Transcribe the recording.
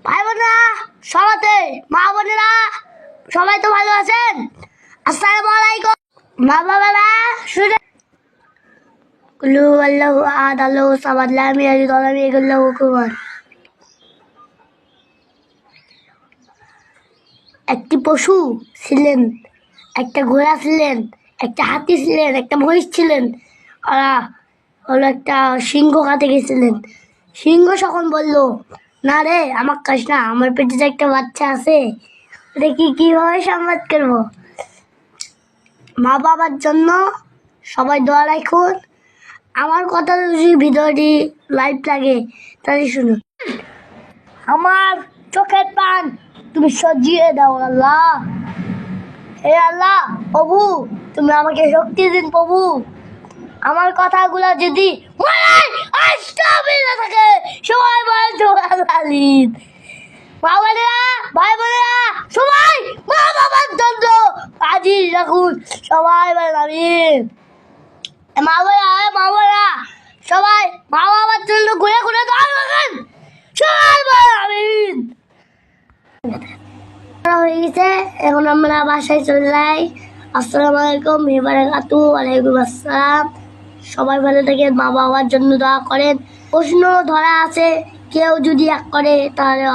ভাই বোনেরা, সবাতে মা বোনেরা সবাই তো ভালো আছেন? আসসালামু আলাইকুম। মা বাবারা শুনে কুলু আল্লাহু আহাদ আল্লাহু সামাদ লাম ইয়ালিদ ওয়া লাম ইউলাদ লাহু কুফুয়ান। একটি পশু ছিলেন, একটা ঘোড়া ছিলেন, একটা হাতি ছিলেন, একটা মহিষ ছিলেন। ওরা হলো একটা সিংহ খাতে গেছিলেন। সিংহ যখন বলল, না রে আমার কাজ না, আমার পেটে যে একটা বাচ্চা আছে, দেখি কিভাবে সংবাদ করবো। মা বাবার জন্য সবাই দোয়া রাখুন। আমার কথা যদি ভিডিওটি লাইভ লাগে তাহলে শুনুন। আমার চোখের পান তুমি সজিয়ে দাও আল্লাহ। হে আল্লাহ, প্রভু তুমি আমাকে শক্তি দিন প্রভু। আমার কথাগুলো যদি থাকে সবাই বলেন মা বোনেরা, ভাই বোনেরা সবাই মা বাবার জন্য কাজী রাখুন, সবাই বলেন আমিন। মা বোনেরা সবাই মা বাবার জন্য ঘুরে ঘুরে দোয়া করবেন, সবাই বলেন আমিন। হয়ে গেছে, এখন আমরা বাসায় চলে যাই। আসসালামু আলাইকুম বারাকাতুহু। ওয়ালাইকুম আসসালাম। সবাই ভালো থাকেন, মা বাবার জন্য দোয়া করেন। প্রশ্ন ধরা আছে, কেউ যদি এক করে তাহলে